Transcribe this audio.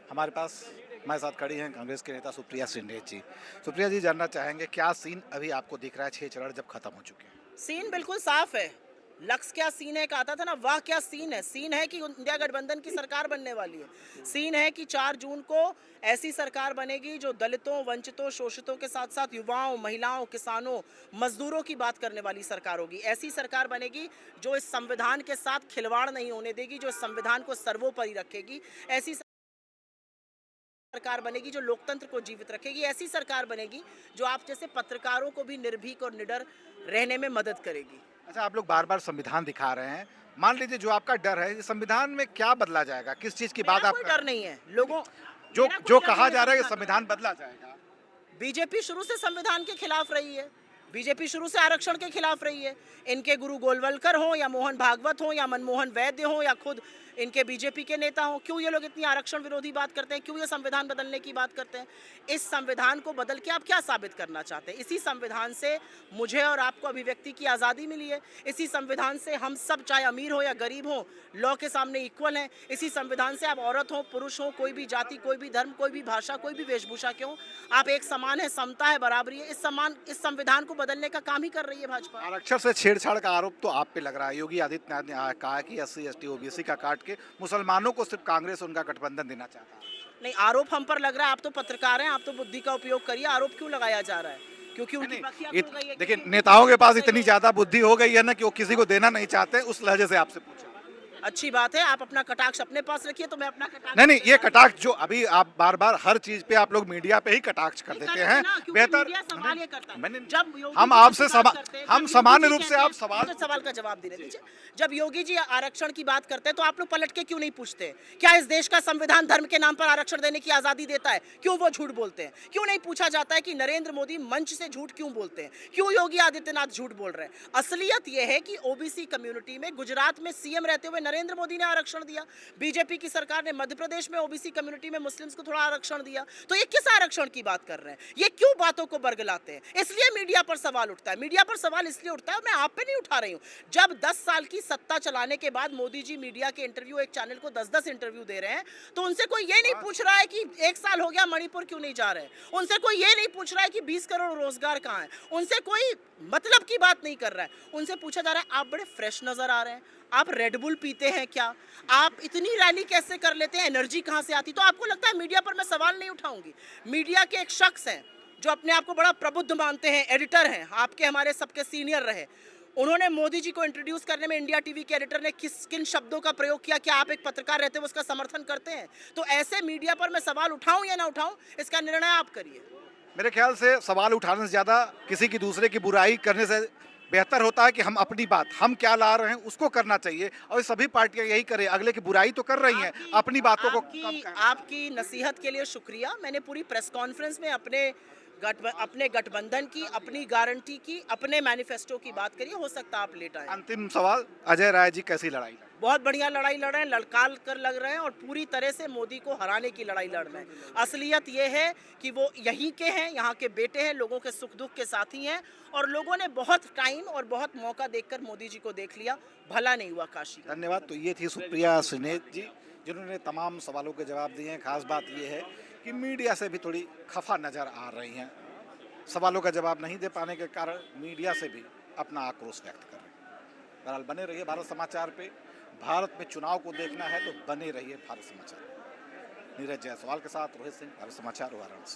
हमारे पास हमारे साथ खड़ी हैं कांग्रेस के नेता सुप्रिया श्रीनेत जी। सुप्रिया जी, जानना चाहेंगे क्या सीन अभी आपको दिख रहा है 6 चरण जब खत्म हो चुके हैं? सीन बिल्कुल साफ है। लक्ष्य क्या सीन है, एक आता था ना, वाह क्या सीन है। सीन है कि इंडिया गठबंधन की सरकार बनने वाली है। सीन है कि 4 जून को ऐसी सरकार बनेगी जो दलितों, वंचितों, शोषितों के साथ साथ युवाओं, महिलाओं, किसानों, मजदूरों की बात करने वाली सरकार होगी। ऐसी सरकार बनेगी जो इस संविधान के साथ खिलवाड़ नहीं होने देगी, जो इस संविधान को सर्वोपरि रखेगी। ऐसी सरकार बनेगी जो लोकतंत्र को जीवित रखेगी। ऐसी सरकार बनेगी जो आप जैसे पत्रकारों को भी निर्भीक और निडर रहने में मदद करेगी। अच्छा, आप लोग बार-बार संविधान दिखा रहे हैं। मान लीजिए जो आपका डर है, इस संविधान में क्या बदला जाएगा? किस चीज़ की बात मेरा आप कोई कर डर रहे नहीं है। हैं? जो मेरा कोई जो डर नहीं कहा है जा रहा है कि संविधान संविधान बदला जाएगा। बीजेपी शुरू से संविधान के खिलाफ रही है। बीजेपी शुरू से आरक्षण के खिलाफ रही है। इनके गुरु गोलवलकर हो या मोहन भागवत हो या मनमोहन वैद्य हो या खुद इनके बीजेपी के नेता हो, क्यों ये लोग इतनी आरक्षण विरोधी बात करते हैं? क्यों ये संविधान बदलने की बात करते हैं? इस संविधान को बदल के आप क्या साबित करना चाहते हैं? इसी संविधान से मुझे और आपको अभिव्यक्ति की आज़ादी मिली है। इसी संविधान से हम सब, चाहे अमीर हो या गरीब हो, लॉ के सामने इक्वल हैं। इसी संविधान से आप औरत हो, पुरुष हो, कोई भी जाति, कोई भी धर्म, कोई भी भाषा, कोई भी वेशभूषा के हो, आप एक समान है, समता है, बराबरी है। इस संविधान को बदलने का काम ही कर रही है भाजपा। आरक्षण से छेड़छाड़ का आरोप तो आप पे लग रहा है। योगी आदित्यनाथ ने कहा कि एससी, एसटी, ओबीसी का काट के मुसलमानों को सिर्फ कांग्रेस उनका गठबंधन देना चाहता है। नहीं, आरोप हम पर लग रहा है। आप तो पत्रकार हैं, आप तो बुद्धि का उपयोग करिए। आरोप क्यों लगाया जा रहा है? क्योंकि नहीं उनकी नहीं, बखिया खुल गई है, देखिए क्योंकि उनकी नेताओं के बखिया खुल पास गई इतनी है। ज्यादा बुद्धि हो गई है ना कि वो किसी को देना नहीं चाहते, उस लहजे से आपसे पूछा। अच्छी बात है, आप अपना कटाक्ष अपने पास रखिए, तो मैं अपना कटाक्ष नहीं नहीं, अपने ये पास कटाक्ष रखूंगा। जो अभी आप बार बार हर चीज पे आप लोग मीडिया पे ही कटाक्ष कर नहीं देते करेंगे हैं। ना, क्योंकि बेहतर मीडिया सवाल ये करता है। मैंने जब योगी हम जी आपसे ऐसी बात करते हैं, हम जब योगी सामान्य जी रूप से कहते हैं, आप सवाल मुझे सवाल का पूछिए। जवाब देने दीजिए। जब योगी जी आरक्षण की बात करते हैं, तो आप लोग पलट के क्यों नहीं पूछते? क्या इस देश का संविधान धर्म के नाम पर आरक्षण देने की आजादी देता है? क्यों वो झूठ बोलते हैं? क्यों नहीं पूछा जाता है कि नरेंद्र मोदी मंच से झूठ क्यों बोलते हैं? क्यों योगी आदित्यनाथ झूठ बोल रहे हैं? असलियत यह है कि ओबीसी कम्युनिटी में गुजरात में सीएम रहते हुए नरेंद्र मोदी ने आरक्षण दिया। बीजेपी की सरकार ने मध्य प्रदेश में ओबीसी कम्युनिटी में मुस्लिम्स को थोड़ा आरक्षण दिया। तो ये किस आरक्षण की बात कर रहे हैं? ये क्यों बातों को बरगलाते हैं? इसलिए मीडिया पर सवाल उठता है। मीडिया पर सवाल इसलिए उठता है, मैं आप पे नहीं उठा रही हूँ। जब 10 साल की सत्ता चलाने के बाद मोदी जी मीडिया के इंटरव्यू, एक चैनल को 10-10 इंटरव्यू दे रहे हैं, तो उनसे कोई ये नहीं पूछ रहा है कि 1 साल हो गया मणिपुर क्यों नहीं जा रहे? उनसे कोई ये नहीं पूछ रहा है कि 20 करोड़ रोजगार कहाँ है? उनसे कोई मतलब की बात नहीं कर रहा है। उनसे पूछा जा रहा है, आप बड़े फ्रेश नजर आ रहे हैं, आप रेडबुल पीते हैं क्या? आप इतनी रैली कैसे कर लेते हैं? एनर्जी कहाँ से आती? तो आपको लगता है मीडिया पर मैं सवाल नहीं उठाऊंगी? मीडिया के एक शख्स हैं जो अपने आप को बड़ा प्रबुद्ध मानते हैं, एडिटर हैं, आपके हमारे सबके सीनियर रहे। उन्होंने मोदी जी को इंट्रोड्यूस करने में इंडिया टीवी के एडिटर ने किन शब्दों का प्रयोग किया? क्या आप एक पत्रकार रहते हुए उसका समर्थन करते हैं? तो ऐसे मीडिया पर मैं सवाल उठाऊं या ना उठाऊं, इसका निर्णय आप करिए। मेरे ख्याल से सवाल उठाने से ज्यादा किसी की दूसरे की बुराई करने से बेहतर होता है कि हम अपनी बात, हम क्या ला रहे हैं उसको करना चाहिए, और सभी पार्टियां यही करें। अगले की बुराई तो कर रही हैं, अपनी बातों को कम आपकी करना। आपकी नसीहत के लिए शुक्रिया। मैंने पूरी प्रेस कॉन्फ्रेंस में अपने गठबंधन की, अपनी गारंटी की, अपने मैनिफेस्टो की बात करिए। हो सकता है आप लेट आए। अंतिम सवाल, अजय राय जी कैसी लड़ाई लड़े? बहुत बढ़िया लड़ाई लड़ रहे हैं, लड़काल कर लग रहे हैं और पूरी तरह से मोदी को हराने की लड़ाई लड़ रहे हैं। असलियत ये है कि वो यहीं के हैं, यहाँ के बेटे हैं, लोगों के सुख दुख के साथी हैं, और लोगों ने बहुत टाइम और बहुत मौका देखकर मोदी जी को देख लिया। भला नहीं हुआ काशी। धन्यवाद। तो ये थी सुप्रिया श्रीनेत जी, जिन्होंने तमाम सवालों के जवाब दिए हैं। खास बात ये है कि मीडिया से भी थोड़ी खफा नजर आ रही हैं। सवालों का जवाब नहीं दे पाने के कारण मीडिया से भी अपना आक्रोश व्यक्त कर रहे हैं। बहरहाल बने रहिए भारत समाचार पे। भारत में चुनाव को देखना है तो बने रहिए भारत समाचार। नीरज जायसवाल के साथ रोहित सिंह, भारत समाचार, वाराणसी।